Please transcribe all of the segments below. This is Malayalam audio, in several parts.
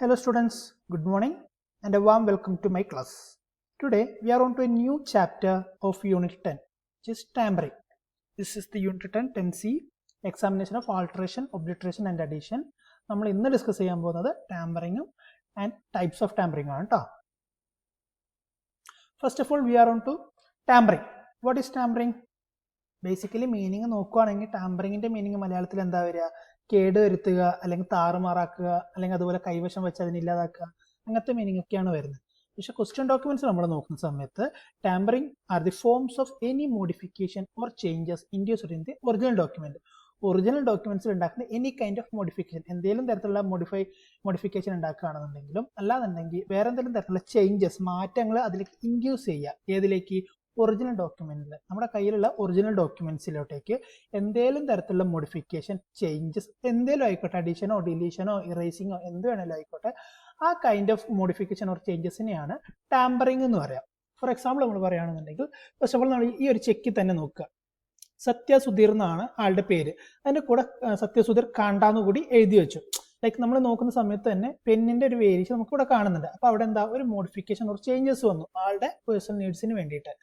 Hello students, good morning and a warm welcome to my class. Today we are on to a new chapter of Unit 10, which is tampering. This is the Unit 10 10C examination of alteration, obliteration and addition. നമ്മൾ ഇന്ന് ഡിസ്കസ് ചെയ്യാൻ പോകുന്നത് ടാമ്പറിങ്ങും ആൻഡ് ടൈപ്സ് ഓഫ് ടാമ്പറിംഗ് ആണ് കേട്ടോ. First of all we are on to tampering. What is tampering? Basically meaning നോക്കുകയാണെങ്കിൽ ടാമ്പറിങ്ങിന്റെ മീനിങ് മലയാളത്തിൽ എന്താ വരിക? കേട് വരുത്തുക, അല്ലെങ്കിൽ താറുമാറാക്കുക, അല്ലെങ്കിൽ അതുപോലെ കൈവശം വെച്ച് അതിനില്ലാതാക്കുക, അങ്ങനത്തെ മീനിങ് ഒക്കെയാണ് വരുന്നത്. പക്ഷെ ക്വസ്റ്റ്യൻ ഡോക്യുമെന്റ്സ് നമ്മൾ നോക്കുന്ന സമയത്ത് tampering are the forms of any modification or changes induced in the original document. Original ഡോക്യുമെന്റ്സിൽ ഉണ്ടാക്കുന്ന എനി കൈൻഡ് ഓഫ് മോഡിഫിക്കേഷൻ, എന്തെങ്കിലും തരത്തിലുള്ള മോഡിഫിക്കേഷൻ ഉണ്ടാക്കുകയാണെന്നുണ്ടെങ്കിലും അല്ലാന്നുണ്ടെങ്കിൽ വേറെ എന്തെങ്കിലും തരത്തിലുള്ള ചേഞ്ചസ്, മാറ്റങ്ങൾ അതിലേക്ക് ഇൻഡ്യൂസ് ചെയ്യുക. ഏതിലേക്ക്? ഒറിജിനൽ ഡോക്യുമെന്റിൽ, നമ്മുടെ കയ്യിലുള്ള ഒറിജിനൽ ഡോക്യുമെന്റ്സിലോട്ടേക്ക് എന്തെങ്കിലും തരത്തിലുള്ള മോഡിഫിക്കേഷൻ, ചേഞ്ചസ് എന്തെങ്കിലും ആയിക്കോട്ടെ, അഡീഷനോ ഡിലീഷനോ ഇറേസിങ്ങോ എന്ത് വേണമെങ്കിലും ആയിക്കോട്ടെ, ആ കൈൻഡ് ഓഫ് മോഡിഫിക്കേഷൻ ഓർ ചേഞ്ചസിനെയാണ് ടാമ്പറിംഗ് എന്ന് പറയാം. ഫോർ എക്സാമ്പിൾ നമ്മൾ പറയുകയാണെന്നുണ്ടെങ്കിൽ ഫസ്റ്റ് ഓഫ് ഓൾ നമ്മൾ ഈ ഒരു ചെക്കിൽ തന്നെ നോക്കുക. സത്യസുധീർ എന്നാണ് ആളുടെ പേര്, അതിന്റെ കൂടെ സത്യസുധീർ കാണ്ടാന്ന് കൂടി എഴുതി വെച്ചു. ലൈക്ക് നമ്മൾ നോക്കുന്ന സമയത്ത് തന്നെ പെന്നിന്റെ ഒരു വേരിയേഷൻ നമുക്ക് ഇവിടെ കാണുന്നുണ്ട്. അപ്പൊ അവിടെ എന്താ ഒരു മോഡിഫിക്കേഷൻ ഒരു ചേഞ്ചസ് വന്നു ആളുടെ പേഴ്സണൽ നീഡ്സിന് വേണ്ടിയിട്ട്.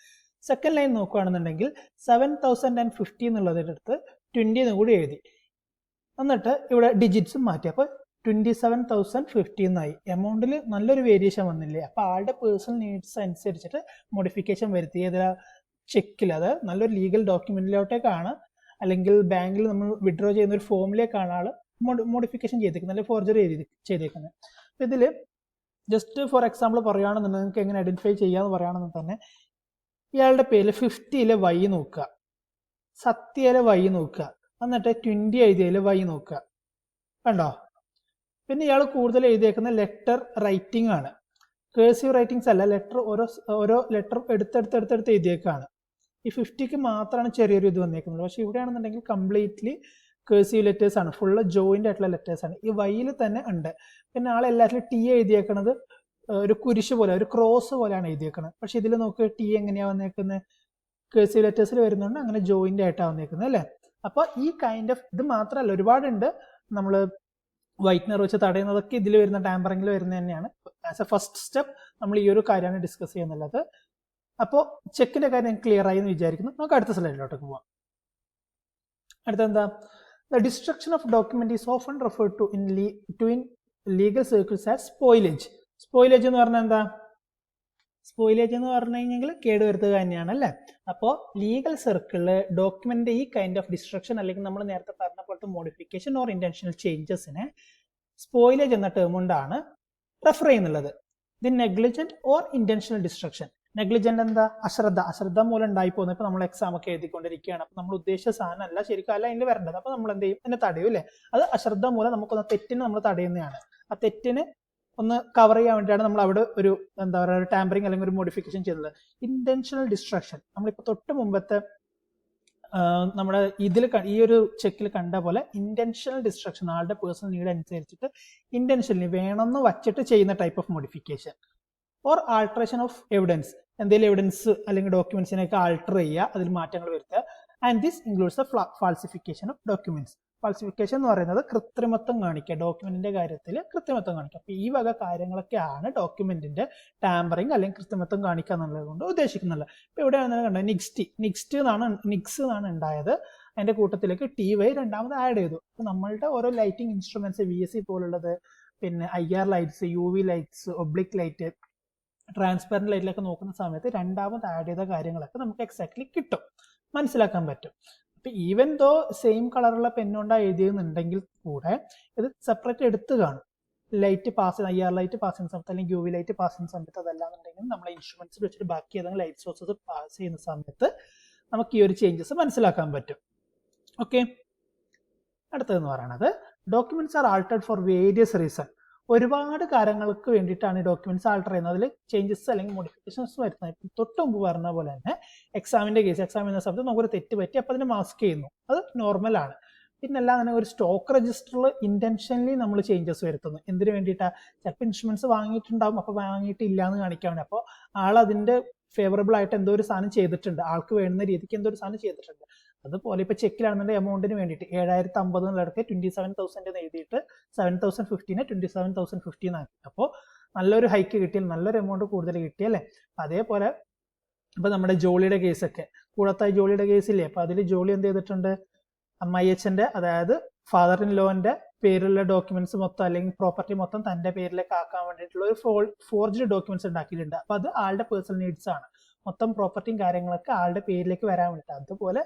സെക്കൻഡ് ലൈൻ നോക്കുകയാണെന്നുണ്ടെങ്കിൽ 7050 എന്നുള്ളതിനടുത്ത് 20 എന്ന് കൂടി എഴുതി, എന്നിട്ട് ഇവിടെ ഡിജിറ്റ്സും മാറ്റി. അപ്പൊ 27,050 എന്നായി. എമൗണ്ടിൽ നല്ലൊരു വേരിയേഷൻ വന്നില്ലേ? അപ്പൊ ആളുടെ പേഴ്സണൽ നീഡ്സ് അനുസരിച്ചിട്ട് മോഡിഫിക്കേഷൻ വരുത്തി. ഏതാ? ചെക്കിൽ, അത് നല്ലൊരു ലീഗൽ ഡോക്യുമെന്റിലോട്ടേക്കാണ് അല്ലെങ്കിൽ ബാങ്കിൽ നമ്മൾ വിഡ്രോ ചെയ്യുന്ന ഒരു ഫോമിലേക്കാണ് ആള് മോഡിഫിക്കേഷൻ ചെയ്തേക്കുന്നത്, അല്ലെങ്കിൽ ഫോർജറി ചെയ്തേക്കുന്നത്. അപ്പൊ ഇതില് ജസ്റ്റ് ഫോർ എക്സാമ്പിൾ പറയുകയാണെന്നുണ്ടെങ്കിൽ നിങ്ങൾക്ക് എങ്ങനെ ഐഡന്റിഫൈ ചെയ്യാന്ന് പറയുകയാണെന്ന് തന്നെ, ഇയാളുടെ പേരിൽ 50 വൈ നോക്കുക, സത്യയിലെ വൈ നോക്കുക, എന്നിട്ട് 20 എഴുതിയതിലെ വൈ നോക്കുക. കണ്ടോ? പിന്നെ ഇയാൾ കൂടുതൽ എഴുതിയേക്കുന്ന ലെറ്റർ റൈറ്റിംഗ് ആണ്. കേഴ്സീവ് റൈറ്റിംഗ്സ് അല്ല, ലെറ്റർ ഓരോ ലെറ്റർ എടുത്തെടുത്ത് എഴുതിയേക്കാണ്. ഈ 50ക്ക് മാത്രമാണ് ചെറിയൊരു ഇത് വന്നേക്കുന്നത്. പക്ഷെ ഇവിടെയാണെന്നുണ്ടെങ്കിൽ കംപ്ലീറ്റ്ലി കേഴ്സീവ് ലെറ്റേഴ്സ് ആണ്, ഫുള്ള് ജോയിന്റ് ആയിട്ടുള്ള ലെറ്റേഴ്സ് ആണ്. ഈ വൈയിൽ തന്നെ ഉണ്ട്. പിന്നെ ആളെല്ലാത്തിലും ടി എഴുതിയേക്കണത് ഒരു കുരിശ് പോലെ, ഒരു ക്രോസ് പോലെയാണ് എഴുതിയേക്കുന്നത്. പക്ഷെ ഇതിൽ നോക്കുക, ടി എങ്ങനെയാ വന്നേക്കുന്നത്? കേഴ്സീവ് ലെറ്റേഴ്സിൽ വരുന്നുണ്ട്, അങ്ങനെ ജോയിന്റ് ആയിട്ടാണ് വന്നേക്കുന്നത് അല്ലേ? അപ്പൊ ഈ കൈൻഡ് ഓഫ് ഇത് മാത്രമല്ല, ഒരുപാടുണ്ട്. നമ്മൾ വൈറ്റ്നർ വെച്ച് തടയുന്നതൊക്കെ ഇതിൽ വരുന്ന ടാമ്പറിംഗിൽ വരുന്നത് തന്നെയാണ്. ആസ് എ ഫസ്റ്റ് സ്റ്റെപ്പ് നമ്മൾ ഈ ഒരു കാര്യമാണ് ഡിസ്കസ് ചെയ്യുന്നുള്ളത്. അപ്പോൾ ചെക്കിന്റെ കാര്യം ക്ലിയർ ആയി എന്ന് വിചാരിക്കുന്നു. നമുക്ക് അടുത്ത സ്ലൈഡിലോട്ട് പോവാം. അടുത്തെന്താ? The destruction of document is often referred to in legal circles as spoilage. Spoilage എന്ന് പറഞ്ഞാൽ എന്താ? സ്പോയിലേജ് എന്ന് പറഞ്ഞു കഴിഞ്ഞെങ്കിൽ കേടുവരുത്തുക തന്നെയാണ് അല്ലേ? അപ്പോൾ ലീഗൽ സർക്കിളില് ഡോക്യുമെന്റ് ഈ കൈൻഡ് ഓഫ് ഡിസ്ട്രക്ഷൻ അല്ലെങ്കിൽ നമ്മൾ നേരത്തെ പറഞ്ഞ പോലത്തെ മോഡിഫിക്കേഷൻ ഓർ ഇന്റൻഷണൽ ചേഞ്ചസിനെ സ്പോയിലേജ് എന്ന ടേം കൊണ്ടാണ് റെഫർ ചെയ്യുന്നുള്ളത്. The negligent or intentional destruction. Negligent എന്താ? അശ്രദ്ധ മൂലം ഉണ്ടായി പോകുന്നത്. ഇപ്പൊ നമ്മൾ എക്സാം ഒക്കെ എഴുതിക്കൊണ്ടിരിക്കുകയാണ്. അപ്പൊ നമ്മൾ ഉദ്ദേശിച്ച സാധനം അല്ല, ശരിക്കും അല്ല അതിൽ വരേണ്ടത്. അപ്പൊ നമ്മൾ എന്ത് ചെയ്യും? അതിനെ തടയും അല്ലേ? അത് അശ്രദ്ധ മൂലം നമുക്കൊന്ന് തെറ്റിന് നമ്മൾ തടയുന്നതാണ്. ആ തെറ്റിന് ഒന്ന് കവർ ചെയ്യാൻ വേണ്ടിയാണ് നമ്മൾ അവിടെ ഒരു എന്താ പറയുക, ഒരു ടാമ്പറിംഗ് അല്ലെങ്കിൽ ഒരു മോഡിഫിക്കേഷൻ ചെയ്യുന്നത്. ഇന്റൻഷണൽ ഡിസ്ട്രക്ഷൻ നമ്മളിപ്പോ തൊട്ട് മുമ്പത്തെ നമ്മുടെ ഇതിൽ ഈ ഒരു ചെക്കിൽ കണ്ട പോലെ ഇന്റൻഷണൽ ഡിസ്ട്രക്ഷൻ, ആളുടെ പേഴ്സണൽ നീഡ് അനുസരിച്ചിട്ട് ഇന്റൻഷനലി വേണമെന്ന് വച്ചിട്ട് ചെയ്യുന്ന type of modification. Or alteration of evidence, എന്തെങ്കിലും എവിഡൻസ് അല്ലെങ്കിൽ ഡോക്യുമെന്റ്സിനെയൊക്കെ ആൾട്ടർ ചെയ്യുക, അതിൽ മാറ്റങ്ങൾ വരുത്തുക. And this includes the falsification of documents. Falsification എന്ന് പറയുന്നത് കൃത്രിമത്വം കാണിക്കുക, ഡോക്യുമെന്റിന്റെ കാര്യത്തിൽ കൃത്രിമത്വം കാണിക്കുക. അപ്പൊ ഈ വക കാര്യങ്ങളൊക്കെയാണ് ഡോക്യുമെന്റിന്റെ ടാമ്പറിംഗ് അല്ലെങ്കിൽ കൃത്രിമത്വം കാണിക്കുക എന്നുള്ളത് കൊണ്ട് ഉദ്ദേശിക്കുന്നില്ല. ഇപ്പൊ ഇവിടെ കണ്ടത് നിക്സ് എന്നാണ് ഉണ്ടായത്. അതിന്റെ കൂട്ടത്തിലേക്ക് TY രണ്ടാമത് ആഡ് ചെയ്തു. അപ്പൊ നമ്മളുടെ ഓരോ ലൈറ്റിംഗ് ഇൻസ്ട്രുമെന്റ്സ്, VSC പോലുള്ളത്, പിന്നെ IR lights, UV lights, oblique light, transparent ലൈറ്റിലൊക്കെ നോക്കുന്ന സമയത്ത് രണ്ടാമത് ആഡ് ചെയ്ത കാര്യങ്ങളൊക്കെ നമുക്ക് എക്സാക്ട്ലി കിട്ടും, മനസ്സിലാക്കാൻ പറ്റും. അപ്പൊ ഈവൻ ദോ സെയിം കളറുള്ള പെന്നുകൊണ്ടാണ് എഴുതിയെന്നുണ്ടെങ്കിൽ കൂടെ ഇത് സെപ്പറേറ്റ് എടുത്ത് കാണും. Light pass IR light pass ചെയ്യുന്ന സമയത്ത് അല്ലെങ്കിൽ UV ലൈറ്റ് പാസ് ചെയ്യുന്ന സമയത്ത്, അതല്ലാന്നുണ്ടെങ്കിൽ നമ്മളെ ഇൻസ്ട്രുമെന്റ്സിൽ വെച്ചിട്ട് ബാക്കി ഏതെങ്കിലും ലൈറ്റ് സോഴ്സസ് പാസ് ചെയ്യുന്ന സമയത്ത് നമുക്ക് ഈ ഒരു ചേഞ്ചസ് മനസ്സിലാക്കാൻ പറ്റും. ഓക്കെ, അടുത്തതെന്ന് പറയുന്നത് documents are altered for various reason. ഒരുപാട് കാര്യങ്ങൾക്ക് വേണ്ടിയിട്ടാണ് ഈ ഡോക്യുമെന്റ്സ് ആൾട്ടർ ചെയ്യുന്നത്, അതിൽ ചേഞ്ചസ് അല്ലെങ്കിൽ മോഡിഫിക്കേഷൻസ് വരുന്നത്. തൊട്ട് മുമ്പ് പറഞ്ഞ പോലെ തന്നെ എക്സാമിന്റെ കേസ്, എക്സാം ചെയ്യുന്ന സമയത്ത് നമുക്കൊരു തെറ്റ് പറ്റി, അപ്പൊ അതിനെ മാസ്ക് ചെയ്യുന്നു, അത് നോർമൽ ആണ്. പിന്നെ അല്ലാതെ തന്നെ ഒരു സ്റ്റോക്ക് രജിസ്റ്ററിൽ ഇന്റൻഷനലി നമ്മൾ ചേഞ്ചസ് വരുത്തുന്നു. എന്തിനു വേണ്ടിയിട്ടാണ്? ചിലപ്പോൾ ഇൻസ്ട്രുമെന്റ്സ് വാങ്ങിയിട്ടുണ്ടാവും, അപ്പൊ വാങ്ങിയിട്ടില്ല എന്ന് കാണിക്കാൻ വേണ്ടി. അപ്പോൾ ആൾ അതിന്റെ ഫേവറബിൾ ആയിട്ട് എന്തോ ഒരു സാധനം ചെയ്തിട്ടുണ്ട്, ആൾക്ക് വേണ്ടുന്ന രീതിക്ക് എന്തോ ഒരു സാധനം ചെയ്തിട്ടുണ്ട്. അതുപോലെ ഇപ്പോൾ ചെക്കിലാണെന്നുണ്ടെങ്കിൽ എമൗണ്ടിന് വേണ്ടിയിട്ട് 7050 എന്നുള്ളടക്ക് 27,000 എന്ന് എഴുതിയിട്ട് 7,015 27,015 ആക്കി. അപ്പോൾ നല്ലൊരു ഹൈക്ക് കിട്ടിയാൽ നല്ലൊരു എമൗണ്ട് കൂടുതൽ കിട്ടിയല്ലേ. അതേപോലെ ഇപ്പൊ നമ്മുടെ ജോളിയുടെ കേസൊക്കെ, കൂടത്തായി ജോളിയുടെ കേസില്ലേ, അപ്പൊ അതിൽ ജോളി എന്ത് ചെയ്തിട്ടുണ്ട്, അമ്മയച്ചന്റെ അതായത് ഫാദർ ഇൻ ലോന്റെ പേരിലുള്ള ഡോക്യുമെന്റ്സ് മൊത്തം അല്ലെങ്കിൽ പ്രോപ്പർട്ടി മൊത്തം തന്റെ പേരിലേക്ക് ആക്കാൻ വേണ്ടിയിട്ടുള്ള ഒരു ഫോർജ്ഡ് ഡോക്യുമെന്റ്സ് ഉണ്ടാക്കിയിട്ടുണ്ട്. അപ്പൊ അത് ആളുടെ പേഴ്സണൽ നീഡ്സ് ആണ്, മൊത്തം പ്രോപ്പർട്ടിയും കാര്യങ്ങളൊക്കെ ആളുടെ പേരിലേക്ക് വരാൻ വേണ്ടിയിട്ട്. അതുപോലെ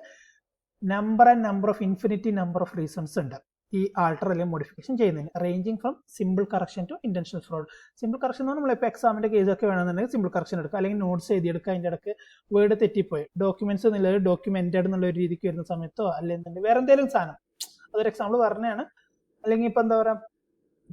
number of infinity number of reasons ഉണ്ട് ഈ ആൾട്ടർ അല്ലെങ്കിൽ മോഡിഫിക്കേഷൻ ചെയ്യുന്നതിന്, ranging from simple correction to intentional fraud. Simple correction എന്ന് പറഞ്ഞാൽ നമ്മളിപ്പോൾ എക്സാമിന്റെ കേസൊക്കെ വേണമെന്നുണ്ടെങ്കിൽ സിമ്പിൾ കറക്ഷൻ എടുക്കുക, അല്ലെങ്കിൽ നോട്ട്സ് എഴുതിയെടുക്കുക, അതിൻ്റെ ഇടയ്ക്ക് വേർഡ് തെറ്റിപ്പോയി ഡോക്യുമെന്റ്സ് എന്നുള്ളത് ഡോക്യുമെന്റഡ് എന്നുള്ള ഒരു രീതിക്ക് വരുന്ന സമയത്തോ അല്ലെങ്കിൽ വേറെ എന്തെങ്കിലും സാധനം, അതൊരു എക്സാമ്പിൾ പറഞ്ഞാണ്. അല്ലെങ്കിൽ ഇപ്പൊ എന്താ പറയാ,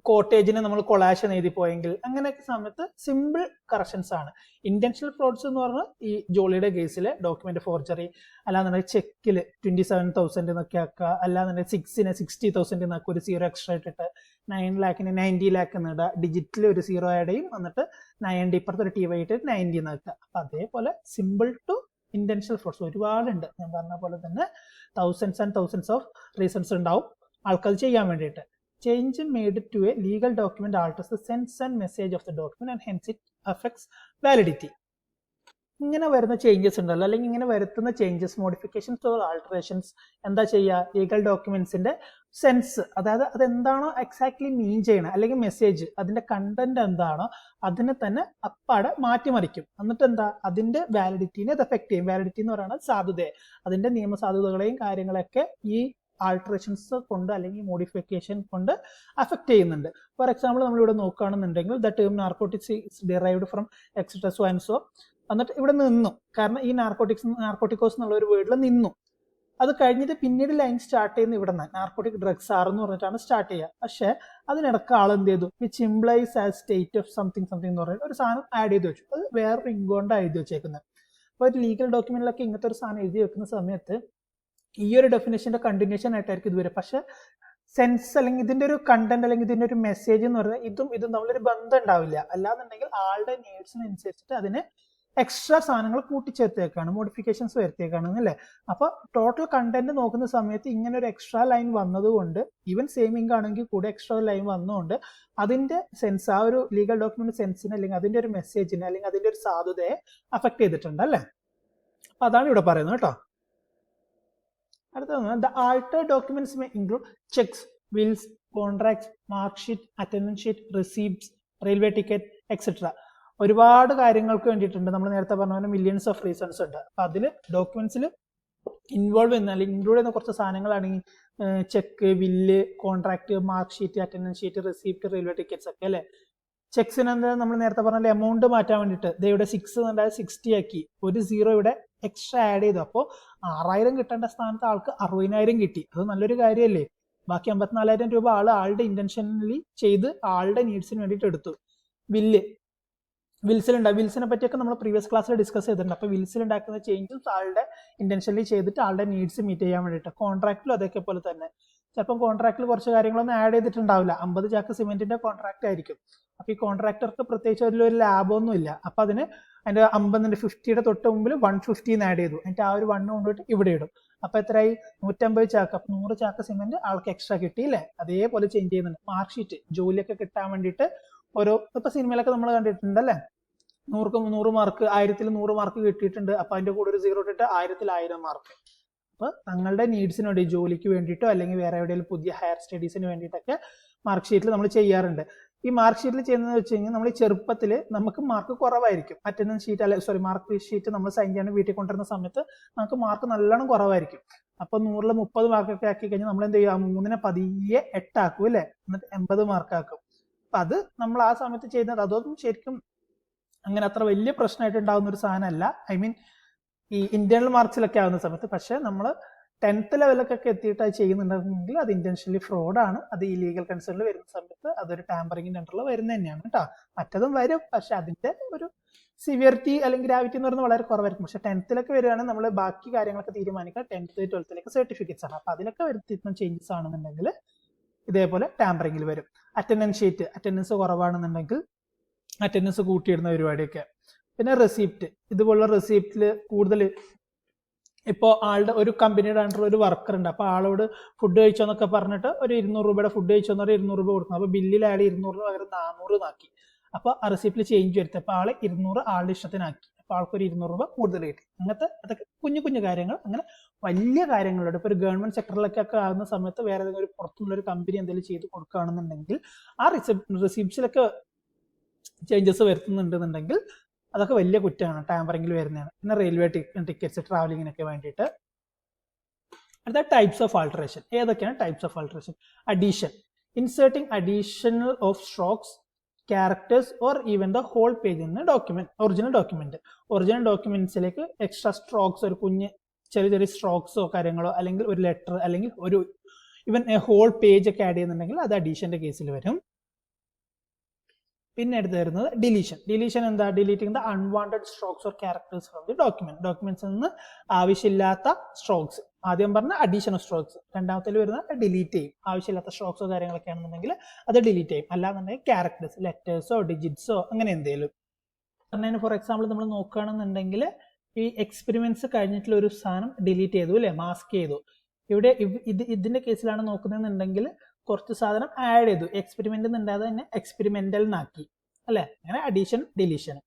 കോട്ടേജിന് നമ്മൾ കൊളാഷൻ എഴുതി പോയെങ്കിൽ അങ്ങനെയൊക്കെ സമയത്ത് സിമ്പിൾ കറക്ഷൻസ് ആണ്. ഇന്റൻഷണൽ ഫ്രോഡ്സ് എന്ന് പറഞ്ഞാൽ ഈ ജോളിയുടെ കേസിൽ ഡോക്യുമെന്റ് ഫോർജറി, അല്ലാന്നുണ്ടെങ്കിൽ ചെക്കിൽ 27,000 എന്നൊക്കെ ആക്കുക, അല്ലാന്നുണ്ടെങ്കിൽ 6ന് 60,000 എന്നാക്കുക, ഒരു 0 എക്സ്ട്രാ ഇട്ടിട്ട് 9 ലാഖിന് 90 ലാഖ് എന്നിടുക, ഡിജിറ്റിൽ ഒരു 0 ആഡ് ചെയ്യും, എന്നിട്ട് 90 ഇപ്പുറത്ത് ഒരു TY ഇട്ട് 90 എന്നാക്കുക. അപ്പൊ അതേപോലെ സിമ്പിൾ ടു ഇന്റൻഷണൽ ഫ്രോഡ്സ് ഒരുപാടുണ്ട്. ഞാൻ പറഞ്ഞ പോലെ തന്നെ തൗസൻഡ്സ് ഓഫ് റീസൺസ് ഉണ്ടാവും ആൾക്കത് ചെയ്യാൻ വേണ്ടിയിട്ട്. Change made to a legal document alters the sense and message of the document and hence it affects validity. ഇങ്ങനെ വരുന്ന ചേഞ്ചസ് ഉണ്ടല്ലോ, അല്ലെങ്കിൽ ഇങ്ങനെ വരുത്തുന്ന ചേഞ്ചസ്, മോഡിഫിക്കേഷൻസ് ഓർ ആൾട്ടറേഷൻസ് എന്താ ചെയ്യുക, ലീഗൽ ഡോക്യുമെന്റ്സിന്റെ സെൻസ്, അതായത് അതെന്താണോ എക്സാക്ട്ലി മീൻ ചെയ്യണം, അല്ലെങ്കിൽ മെസ്സേജ് അതിന്റെ കണ്ടന്റ് എന്താണോ അതിനെ തന്നെ അപ്പാടെ മാറ്റിമറിക്കും. എന്നിട്ട് എന്താ, അതിന്റെ വാലിഡിറ്റിനെ അത് എഫക്ട് ചെയ്യും. വാലിഡിറ്റി എന്ന് പറയുന്നത് സാധുതയെ, അതിന്റെ നിയമസാധുതകളെയും കാര്യങ്ങളൊക്കെ ഈ ആൾട്ടറേഷൻസ് കൊണ്ട് അല്ലെങ്കിൽ മോഡിഫിക്കേഷൻ കൊണ്ട് അഫക്ട് ചെയ്യുന്നുണ്ട്. ഫോർ എക്സാമ്പിൾ നമ്മളിവിടെ നോക്കുകയാണെന്നുണ്ടെങ്കിൽ the term narcotics is derived from etcetera so and so, എന്നിട്ട് ഇവിടെ നിന്നു, കാരണം ഈ നാർക്കോട്ടിക്കോസ് എന്നുള്ള ഒരു വേർഡിൽ നിന്നു. അത് കഴിഞ്ഞിട്ട് പിന്നീട് ലൈൻ സ്റ്റാർട്ട് ചെയ്യുന്ന ഇവിടെ നിന്ന് നാർക്കോട്ടിക് ഡ്രഗ്സ് ആർന്ന് പറഞ്ഞിട്ടാണ് സ്റ്റാർട്ട് ചെയ്യുക. പക്ഷെ അതിനിടക്ക് ആൾ എന്ത് ചെയ്തു, which implies as state of something എന്ന് പറയുന്നത് ഒരു സാധനം ആഡ് ചെയ്ത് വെച്ചു. അത് വേറൊരു ഇൻകൊണ്ടാണ് എഴുതി വെച്ചേക്കുന്നത്. അപ്പോൾ ഒരു ലീഗൽ ഡോക്യുമെന്റിലൊക്കെ ഇങ്ങനത്തെ ഒരു സാധനം എഴുതി വെക്കുന്ന സമയത്ത് ഈ ഒരു ഡെഫിനേഷന്റെ കണ്ടിന്യൂഷൻ ആയിട്ടായിരിക്കും ഇത് വരും. പക്ഷെ സെൻസ് അല്ലെങ്കിൽ ഇതിന്റെ ഒരു കണ്ടന്റ് അല്ലെങ്കിൽ ഇതിന്റെ ഒരു മെസ്സേജ് എന്ന് പറഞ്ഞാൽ ഇതും തമ്മിലൊരു ബന്ധം ഉണ്ടാവില്ല. അല്ലാന്നുണ്ടെങ്കിൽ ആളുടെ നീഡ്സിനനുസരിച്ചിട്ട് അതിന് എക്സ്ട്രാ സാധനങ്ങൾ കൂട്ടിച്ചേർത്തേക്കാണ്, മോഡിഫിക്കേഷൻസ് വരുത്തിയേക്കാണ് അല്ലേ. അപ്പൊ ടോട്ടൽ കണ്ടന്റ് നോക്കുന്ന സമയത്ത് ഇങ്ങനെ ഒരു എക്സ്ട്രാ ലൈൻ വന്നതുകൊണ്ട്, ഈവൻ സെയിം ഇങ്ക് ആണെങ്കിൽ കൂടെ എക്സ്ട്രാ ലൈൻ വന്നതുകൊണ്ട് അതിന്റെ സെൻസ്, ആ ഒരു ലീഗൽ ഡോക്യുമെന്റ് സെൻസിനെ അല്ലെങ്കിൽ അതിന്റെ ഒരു മെസ്സേജിനെ അല്ലെങ്കിൽ അതിന്റെ ഒരു സാധുതയെ അഫക്ട് ചെയ്തിട്ടുണ്ട് അല്ലേ. അപ്പൊ അതാണ് ഇവിടെ പറയുന്നത് കേട്ടോ. അടുത്തത് the altered documents may include cheques, wills, contracts, mark sheet, attendance sheet, receipts, railway ticket etcetera. ഒരുപാട് കാര്യങ്ങൾക്ക് വേണ്ടിയിട്ടുണ്ട്. നമ്മൾ നേരത്തെ പറഞ്ഞ പോലെ മില്യൺസ് ഓഫ് റീസൺസ് ഉണ്ട്. അപ്പൊ അതിൽ ഡോക്യുമെന്റ്സിൽ ഇൻവോൾവ് ചെയ്യുന്ന അല്ലെങ്കിൽ ഇൻക്ലൂഡ് ചെയ്യുന്ന കുറച്ച് സാധനങ്ങളാണെങ്കിൽ ചെക്ക്, വില്ല്, contract, mark sheet, attendance sheet, receipt, railway tickets ഒക്കെ അല്ലേ. ചെക്സിന് എന്താ നമ്മൾ നേരത്തെ പറഞ്ഞ എമൗണ്ട് മാറ്റാൻ വേണ്ടിയിട്ട് ഇവിടെ 6 എന്നുണ്ടായത് 60 ആക്കി, ഒരു 0 ഇവിടെ എക്സ്ട്രാ ആഡ് ചെയ്തു. അപ്പോൾ 6000 കിട്ടേണ്ട സ്ഥാനത്ത് ആൾക്ക് 60,000 കിട്ടി. അത് നല്ലൊരു കാര്യമല്ലേ. ബാക്കി 54,000 രൂപ ആളുടെ ഇന്റൻഷനലി ചെയ്ത് ആളുടെ നീഡ്സിന് വേണ്ടിയിട്ട് എടുത്തു. വിൽസിനെ പറ്റിയൊക്കെ നമ്മൾ പ്രീവിയസ് ക്ലാസ്സിൽ ഡിസ്കസ് ചെയ്തിട്ടുണ്ട്. അപ്പോൾ വിൽസിൽ ഉണ്ടാക്കുന്ന ചേഞ്ചസ് ആളുടെ ഇന്റൻഷനലി ചെയ്തിട്ട് ആളുടെ നീഡ്സ് മീറ്റ് ചെയ്യാൻ വേണ്ടിയിട്ട്. കോൺട്രാക്റ്റിലും അതൊക്കെ പോലെ തന്നെ ചിലപ്പം കോൺട്രാക്റ്റിൽ കുറച്ച് കാര്യങ്ങളൊന്നും ആഡ് ചെയ്തിട്ടുണ്ടാവില്ല. 50 ചാക്ക് സിമെന്റിന്റെ കോൺട്രാക്ട് ആയിരിക്കും. അപ്പൊ ഈ കോൺട്രാക്ടർക്ക് പ്രത്യേകിച്ച് അതിലൊരു ലാഭമൊന്നും ഇല്ല. അപ്പൊ അതിന് അതിന്റെ 50-50യുടെ തൊട്ട് മുമ്പിൽ 150 ആഡ് ചെയ്തു, എന്നിട്ട് ആ ഒരു 1 കൊണ്ടുപോയിട്ട് ഇവിടെ ഇടും. അപ്പൊ എത്രയായി, 150 ചാക്ക്. അപ്പൊ 100 ചാക്ക് സിമെന്റ് ആൾക്ക് എക്സ്ട്രാ കിട്ടിയില്ലേ. അതേപോലെ ചേഞ്ച് ചെയ്യുന്നുണ്ട്. മാർക്ക് ഷീറ്റ് ജോലിയൊക്കെ കിട്ടാൻ വേണ്ടിയിട്ട് ഓരോ, ഇപ്പൊ സിനിമയിലൊക്കെ നമ്മൾ കണ്ടിട്ടുണ്ടല്ലേ, 100 മാർക്ക്, 1000-ൽ 100 മാർക്ക് കിട്ടിയിട്ടുണ്ട്. അപ്പൊ അതിന്റെ കൂടെ ഒരു 0 ഇട്ടിട്ട് 1000-ൽ 1000 മാർക്ക്. അപ്പൊ തങ്ങളുടെ നീഡ്സിന് വേണ്ടി, ജോലിക്ക് വേണ്ടിയിട്ടോ അല്ലെങ്കിൽ വേറെ എവിടെയെങ്കിലും പുതിയ ഹയർ സ്റ്റഡീസിന് വേണ്ടിയിട്ടൊക്കെ മാർക്ക് ഷീറ്റിൽ നമ്മൾ ചെയ്യാറുണ്ട്. ഈ മാർക്ക് ഷീറ്റിൽ ചെയ്യുന്നത് വെച്ച് കഴിഞ്ഞാൽ നമ്മൾ ഈ ചെറുപ്പത്തിൽ നമുക്ക് മാർക്ക് കുറവായിരിക്കും. അറ്റൻഡൻസ് ഷീറ്റ് മാർക്ക് ഷീറ്റ് നമ്മൾ സൈൻ ചെയ്യാൻ വീട്ടിൽ കൊണ്ടുവരുന്ന സമയത്ത് നമുക്ക് മാർക്ക് നല്ലോണം കുറവായിരിക്കും. അപ്പൊ 100-ൽ 30 മാർക്കൊക്കെ ആക്കി കഴിഞ്ഞാൽ നമ്മൾ എന്ത് ചെയ്യും, 3-നെ പതിയെ 8 ആക്കും അല്ലെ, എന്നിട്ട് 80 മാർക്ക് ആക്കും. അപ്പൊ അത് നമ്മൾ ആ സമയത്ത് ചെയ്യുന്നത് അതൊന്നും ശരിക്കും അങ്ങനെ അത്ര വലിയ പ്രശ്നമായിട്ട് ഉണ്ടാകുന്ന ഒരു സാധനമല്ല. ഐ മീൻ ഈ ഇന്റേണൽ മാർക്സിലൊക്കെ ആവുന്ന സമയത്ത്. പക്ഷെ നമ്മൾ 10th ലെവലൊക്കെ എത്തിയിട്ട് അത് ചെയ്യുന്നുണ്ടെങ്കിൽ അത് ഇന്റൻഷനലി ഫ്രോഡാണ്. അത് ഈ ലീഗൽ കൺസേണിൽ വരുന്ന സമയത്ത് അതൊരു ടാമ്പറിങ്ങിന്റെ അണ്ടറിൽ വരുന്ന തന്നെയാണ് കേട്ടോ. മറ്റതും വരും, പക്ഷെ അതിന്റെ ഒരു സിവിയറിറ്റി അല്ലെങ്കിൽ ഗ്രാവിറ്റി എന്ന് പറയുന്നത് വളരെ കുറവായിരിക്കും. പക്ഷെ 10th വരികയാണെങ്കിൽ നമ്മൾ ബാക്കി കാര്യങ്ങളൊക്കെ തീരുമാനിക്കുക 10th 12th സർട്ടിഫിക്കറ്റ്സ് ആണ്. അപ്പൊ അതിലൊക്കെ വരുത്തിയിരുന്ന ചേഞ്ചസ് ആണെന്നുണ്ടെങ്കിൽ ഇതേപോലെ ടാമ്പറിങ്ങിൽ വരും. അറ്റൻഡൻസ് ഷീറ്റ്, അറ്റൻഡൻസ് കുറവാണെന്നുണ്ടെങ്കിൽ അറ്റൻഡൻസ് കൂട്ടിയിടുന്ന പരിപാടിയൊക്കെ. പിന്നെ റെസിപ്റ്റ്, ഇതുപോലുള്ള റെസിപ്റ്റിൽ കൂടുതൽ ഇപ്പോൾ ആളുടെ ഒരു കമ്പനിയുടെ അണ്ടർ ഒരു വർക്കർ ഉണ്ട്, അപ്പോൾ ആളോട് ഫുഡ് കഴിച്ചോ എന്നൊക്കെ പറഞ്ഞിട്ട് ഒരു 200 രൂപയുടെ ഫുഡ് കഴിച്ചോ എന്ന് പറഞ്ഞാൽ 200 രൂപ കൊടുക്കണം. അപ്പോൾ ബില്ലിൽ അയാൾ 200 രൂപ പകരം 400 ആക്കി. അപ്പോൾ ആ റെസിപ്റ്റിൽ ചേഞ്ച് വരുത്തി. അപ്പോൾ ആൾ 200 ആളുടെ ഇഷ്ടത്തിനാക്കി. അപ്പോൾ ആൾക്കൊരു 200 രൂപ കൂടുതൽ കിട്ടി. അങ്ങനത്തെ അതൊക്കെ കുഞ്ഞു കുഞ്ഞു കാര്യങ്ങൾ. അങ്ങനെ വലിയ കാര്യങ്ങളുണ്ട്. ഇപ്പോൾ ഒരു ഗവൺമെന്റ് സെക്ടറിലൊക്കെ ആകുന്ന സമയത്ത് വേറെ ഏതെങ്കിലും ഒരു പുറത്തുള്ള ഒരു കമ്പനി എന്തെങ്കിലും ചെയ്ത് കൊടുക്കുകയാണെന്നുണ്ടെങ്കിൽ ആ റെസിപ്റ്റ്സിലൊക്കെ ചേഞ്ചസ് വരുത്തുന്നുണ്ടെന്നുണ്ടെങ്കിൽ അതൊക്കെ വലിയ കുറ്റമാണ്, ടാമ്പറിംഗിൽ വരുന്നതാണ്. പിന്നെ റെയിൽവേ ടിക്കറ്റ്സ് ട്രാവലിങ്ങിനൊക്കെ വേണ്ടിയിട്ട്. അടുത്ത ടൈപ്സ് ഓഫ് ആൾട്ടറേഷൻ. ഏതൊക്കെയാണ് types of alteration? Addition, inserting additional of strokes, characters or even the whole page in document. Original ഡോക്യുമെന്റ്സിലേക്ക് എക്സ്ട്രാ സ്ട്രോക്സ്, ഒരു കുഞ്ഞ് ചെറിയ ചെറിയ സ്ട്രോക്സോ കാര്യങ്ങളോ, അല്ലെങ്കിൽ ഒരു ലെറ്റർ, അല്ലെങ്കിൽ ഒരു ഈവൻ ഹോൾ പേജ് ഒക്കെ ആഡ് ചെയ്യുന്നുണ്ടെങ്കിൽ അത് അഡീഷന്റെ കേസിൽ വരും. പിന്നെ എടുത്ത് വരുന്നത് ഡിലീഷൻ എന്താ? Deleting the unwanted strokes or characters from the ഡോക്യുമെന്റ്സിൽ നിന്ന് ആവശ്യമില്ലാത്ത സ്ട്രോക്സ്. ആദ്യം പറഞ്ഞ അഡീഷൻ ഓഫ് സ്ട്രോക്സ്, രണ്ടാമത്തിൽ വരുന്ന ഡിലീറ്റ് ചെയ്യും. ആവശ്യമില്ലാത്ത സ്ട്രോക്സോ കാര്യങ്ങളൊക്കെ ആണെന്നുണ്ടെങ്കിൽ അത് ഡിലീറ്റ് ചെയ്യും. അല്ലാന്നുണ്ടെങ്കിൽ ക്യാരക്ടേഴ്സ്, ലെറ്റേഴ്സോ ഡിജിറ്റ്സോ അങ്ങനെ എന്തെങ്കിലും. പറഞ്ഞതിന് ഫോർ എക്സാമ്പിൾ നമ്മൾ നോക്കുകയാണെന്നുണ്ടെങ്കിൽ ഈ എക്സ്പെരിമെന്റ്സ് കഴിഞ്ഞിട്ടുള്ള ഒരു സാധനം ഡിലീറ്റ് ചെയ്തു അല്ലെ, മാസ്ക് ചെയ്തു. ഇവിടെ ഇതിന്റെ കേസിലാണ് നോക്കുന്നതെന്നുണ്ടെങ്കിൽ കുറച്ച് സാധനം ആഡ് ചെയ്തു, എക്സ്പെരിമെന്റ് ഉണ്ടായത് തന്നെ എക്സ്പെരിമെന്റൽ എന്നാക്കി അല്ലെ. അങ്ങനെ അഡീഷൻ, ഡിലീഷൻ.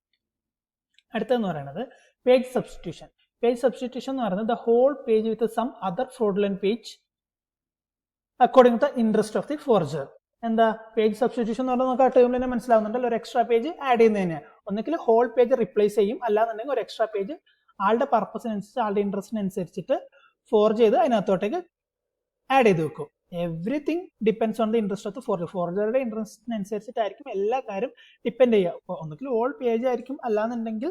അടുത്തെന്ന് പറയുന്നത് പേജ് സബ്സ്റ്റിറ്റ്യൂഷൻ. പേജ് സബ്സ്റ്റിറ്റ്യൂഷൻ എന്ന് പറയുന്നത് the whole page with some other fraudulent page according to the interest of the forger. എന്താ പേജ് സബ്സ്റ്റിറ്റ്യൂഷൻ എന്ന് പറഞ്ഞാൽ നമുക്ക് ആ ടേമിൽ തന്നെ മനസ്സിലാവുന്നുണ്ടല്ലോ, ഒരു എക്സ്ട്രാ പേജ് ആഡ് ചെയ്യുന്നതിന്. ഒന്നുകിൽ ഹോൾ പേജ് റിപ്ലേസ് ചെയ്യും, അല്ലാന്നുണ്ടെങ്കിൽ ഒരു എക്സ്ട്രാ പേജ് ആളുടെ പർപ്പസിനനുസരിച്ച്, ആളുടെ ഇൻട്രസ്റ്റിനനുസരിച്ചിട്ട് ഫോർജ് ചെയ്ത് അതിനകത്തോട്ടേക്ക് ആഡ് ചെയ്ത് വെക്കും. Everything depends on the interest of the forger. ഫോർജറുടെ ഇൻട്രസ്റ്റിനനുസരിച്ചിട്ടായിരിക്കും എല്ലാ കാര്യം ഡിപ്പെൻഡ് ചെയ്യുക. അപ്പോൾ ഒന്നുകിൽ ഓൾ പേജ് ആയിരിക്കും, അല്ലാന്നുണ്ടെങ്കിൽ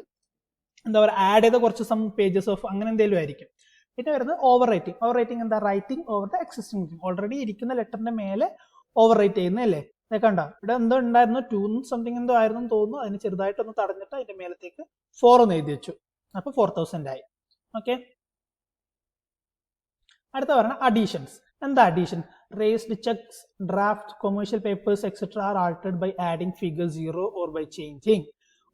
എന്താ പറയുക ആഡ് ചെയ്ത കുറച്ച് സം പേജസ് ഓഫ് അങ്ങനെ എന്തെങ്കിലും ആയിരിക്കും. പിന്നെ വരുന്നത് ഓവർ റൈറ്റിംഗ്. ഓവർ റൈറ്റിംഗ് എന്താ? Writing over the existing. Already ഇരിക്കുന്ന ലെറ്ററിന്റെ മേലെ ഓവർ റൈറ്റ് ചെയ്യുന്നതല്ലേ. കണ്ട ഇവിടെ എന്തോ ഉണ്ടായിരുന്നു, 2 സംതിങ് എന്തോ ആയിരുന്നു തോന്നുന്നു, അതിന് ചെറുതായിട്ടൊന്ന് തടഞ്ഞിട്ട് അതിന്റെ മേലത്തേക്ക് 4 എന്ന് എഴുതി വെച്ചു. അപ്പൊ 4000 ആയി. ഓക്കെ. അടുത്ത പറഞ്ഞ അഡീഷൻസ്. എന്താ addition? Raised cheques, draft, commercial papers etcetera are altered by adding figure 0 or by changing.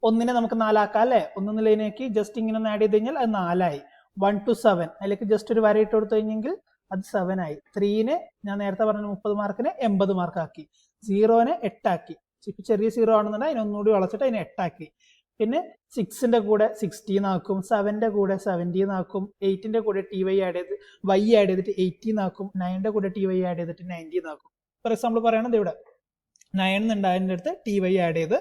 ഒന്നിനെ നമുക്ക് 4 ആക്കാം അല്ലെ. ഒന്നിലേക്ക് ജസ്റ്റ് ഇങ്ങനെ ഒന്ന് ആഡ് ചെയ്ത് കഴിഞ്ഞാൽ അത് 4 ആയി. 1 to 7 അതിലേക്ക് ജസ്റ്റ് ഒരു വര ഇട്ട് കൊടുത്തു കഴിഞ്ഞെങ്കിൽ അത് 7 ആയി. 3നെ ഞാൻ നേരത്തെ പറഞ്ഞ 30 മാർക്കിനെ 80 മാർക്ക് ആക്കി. 0നെ 8 ആക്കി. ഇപ്പൊ ചെറിയ 0 ആണെന്നുണ്ടെങ്കിൽ അതിനെ ഒന്നുകൂടി വളച്ചിട്ട് അതിനെ 8 ആക്കി. പിന്നെ 6ന്റെ കൂടെ 16 ആക്കും, 7ന്റെ കൂടെ 17 ആക്കും, 8ന്റെ കൂടെ TY ആഡ് ചെയ്തിട്ട് 18 ആക്കും, 9ന്റെ കൂടെ TY ആഡ് ചെയ്തിട്ട് 19 ആക്കും. ഫോർ എക്സാമ്പിൾ പറയുന്നത് ഇവിടെ 9 ഉണ്ടായതിൻ്റെ അടുത്ത് TY ആഡ് ചെയ്ത്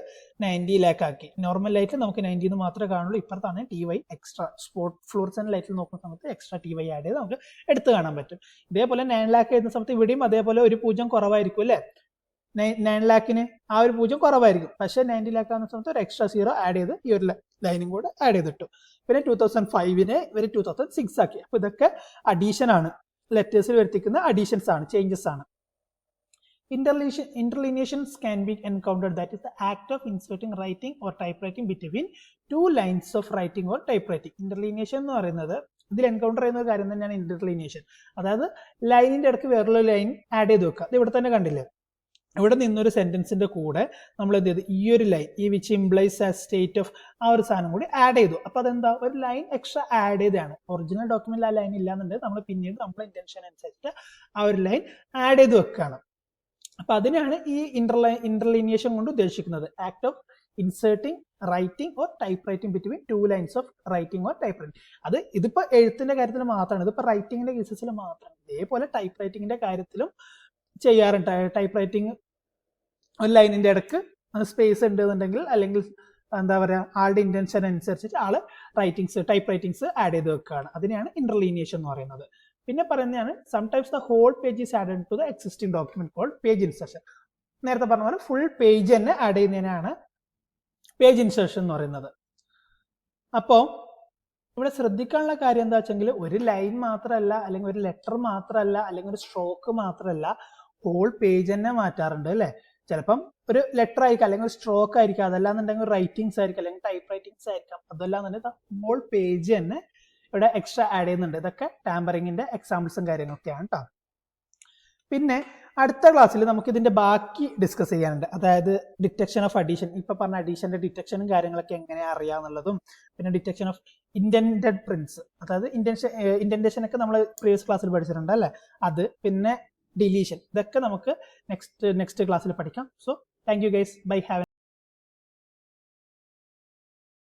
90 ആക്കി. നോർമൽ ലൈറ്റിൽ നമുക്ക് 90 മാത്രമേ കാണുള്ളൂ. ഇപ്പുറത്താണ് TY എക്സ്ട്രാ. സ്പോട്ട് ഫ്ലൂറസെന്റ് ലൈറ്റിൽ നോക്കുന്ന സമയത്ത് എക്സ്ട്രാ TY ആഡ് ചെയ്ത് നമുക്ക് എടുത്ത് കാണാൻ പറ്റും. ഇതേപോലെ 9 lakh എഴുതുന്ന സമയത്ത് ഇവിടെയും അതേപോലെ ഒരു 0 കുറവായിരിക്കും അല്ലെ. 9 lakhന് ആ ഒരു 0 കുറവായിരിക്കും. പക്ഷെ 90 lakh ആകുന്ന സമയത്ത് ഒരു എക്സ്ട്രാ 0 ആഡ് ചെയ്ത് ഈ ഒരു ലൈനും കൂടെ ആഡ് ചെയ്തിട്ടു. പിന്നെ 2005നെ ഇവർ 2006 ആക്കി. അപ്പൊ ഇതൊക്കെ അഡീഷൻ ആണ്, ലെറ്റേഴ്സിൽ വരുത്തിക്കുന്ന അഡീഷൻസ് ആണ്, ചേഞ്ചസ് ആണ്. Interlineations can be encountered, that is the act of inserting writing or typewriting between 2 lines of writing or typewriting. Interlineation എന്ന് പറയുന്നത് ഇതിൽ എൻകൗണ്ടർ ചെയ്യുന്ന ഒരു കാര്യം തന്നെയാണ് ഇന്റർലിനിയേഷൻ. അതായത് ലൈനിന്റെ ഇടയ്ക്ക് വേറൊരു ലൈൻ ആഡ് ചെയ്ത് വെക്കുക. അത് ഇവിടെ തന്നെ കണ്ടില്ലേ, ഇവിടെ നിന്നൊരു സെന്റൻസിന്റെ കൂടെ നമ്മൾ എന്ത് ചെയ്തു, ഈ ഒരു ലൈൻ, ഈ വിച്ച് ഇംപ്ലൈസ് ആ സ്റ്റേറ്റ് ഓഫ് ആ ഒരു സാധനം കൂടി ആഡ് ചെയ്തു. അപ്പൊ അതെന്താ, ഒരു ലൈൻ എക്സ്ട്രാ ആഡ് ചെയ്താണ്. ഒറിജിനൽ ഡോക്യുമെന്റിൽ ആ ലൈൻ ഇല്ലാന്നുണ്ടെങ്കിൽ നമ്മൾ പിന്നീട് നമ്മുടെ ഇന്റൻഷൻ അനുസരിച്ച് ആ ഒരു ലൈൻ ആഡ് ചെയ്ത് വെക്കുകയാണ്. അപ്പൊ അതിനാണ് ഈ ഇന്റർലിനിയേഷൻ കൊണ്ട് ഉദ്ദേശിക്കുന്നത്. Act of inserting writing or type writing between 2 lines of writing or type writing. അത് ഇതിപ്പോ എഴുത്തിന്റെ കാര്യത്തിൽ മാത്രമാണ്, ഇതിപ്പോ റൈറ്റിംഗിന്റെ കേസസിൽ മാത്രമാണ്. ഇതേപോലെ ടൈപ്പ് റൈറ്റിംഗിന്റെ കാര്യത്തിലും ചെയ്യാറുണ്ട്. ടൈപ്പ് റൈറ്റിംഗ് ഒരു ലൈനിന്റെ ഇടക്ക് സ്പേസ് ഉണ്ടെന്നുണ്ടെങ്കിൽ, അല്ലെങ്കിൽ എന്താ പറയാ ആളുടെ ഇന്റൻഷൻ അനുസരിച്ചിട്ട് ആള് ടൈപ്പ് റൈറ്റിംഗ്സ് ആഡ് ചെയ്ത് വെക്കുകയാണ്. അതിനെയാണ് ഇന്റർലിനിയേഷൻ എന്ന് പറയുന്നത്. പിന്നെ പറയുന്നതാണ് sometimes the whole page is added to the existing document called page insertion. നേരത്തെ പറഞ്ഞ പോലെ ഫുൾ പേജ് തന്നെ ആഡ് ചെയ്യുന്നതിനാണ് പേജ് ഇൻസർഷൻ എന്ന് പറയുന്നത്. അപ്പോൾ ഇവിടെ ശ്രദ്ധിക്കാനുള്ള കാര്യം എന്താ വെച്ചെങ്കിൽ, ഒരു ലൈൻ മാത്രമല്ല, അല്ലെങ്കിൽ ഒരു ലെറ്റർ മാത്രമല്ല, അല്ലെങ്കിൽ ഒരു സ്ട്രോക്ക് മാത്രമല്ല, ഹോൾ പേജ് തന്നെ മാറ്റാറുണ്ട് അല്ലെ. ചിലപ്പം ഒരു ലെറ്റർ ആയിരിക്കാം, അല്ലെങ്കിൽ ഒരു സ്ട്രോക്ക് ആയിരിക്കാം, അതല്ലാന്നുണ്ടെങ്കിൽ റൈറ്റിംഗ്സ് ആയിരിക്കാം, അല്ലെങ്കിൽ ടൈപ്പ് റൈറ്റിംഗ്സ് ആയിരിക്കാം. അതല്ലാന്നുണ്ടെങ്കിൽ ഹോൾ പേജ് തന്നെ ഇവിടെ എക്സ്ട്രാ ആഡ് ചെയ്യുന്നുണ്ട്. ഇതൊക്കെ ടാമ്പറിങ്ങിന്റെ എക്സാമ്പിൾസും കാര്യങ്ങളൊക്കെയാണ് കേട്ടോ. പിന്നെ അടുത്ത ക്ലാസ്സിൽ നമുക്ക് ഇതിന്റെ ബാക്കി ഡിസ്കസ് ചെയ്യാനുണ്ട്. അതായത് ഡിറ്റക്ഷൻ ഓഫ് അഡീഷൻ, ഇപ്പൊ പറഞ്ഞ അഡീഷന്റെ ഡിറ്റക്ഷനും കാര്യങ്ങളൊക്കെ എങ്ങനെയാ അറിയാന്നുള്ളതും, പിന്നെ ഡിറ്റക്ഷൻ ഓഫ് ഇന്റൻഡഡ് പ്രിന്റ്സ്, അതായത് ഇന്റൻഡേഷൻ ഒക്കെ നമ്മൾ പ്രീവിയസ് ക്ലാസ്സിൽ പഠിച്ചിട്ടുണ്ട് അല്ലെ, അത്, പിന്നെ ഡിലീഷൻ, ഇതൊക്കെ നമുക്ക് നെക്സ്റ്റ് ക്ലാസ്സിൽ പഠിക്കാം. So thank you guys, bye, have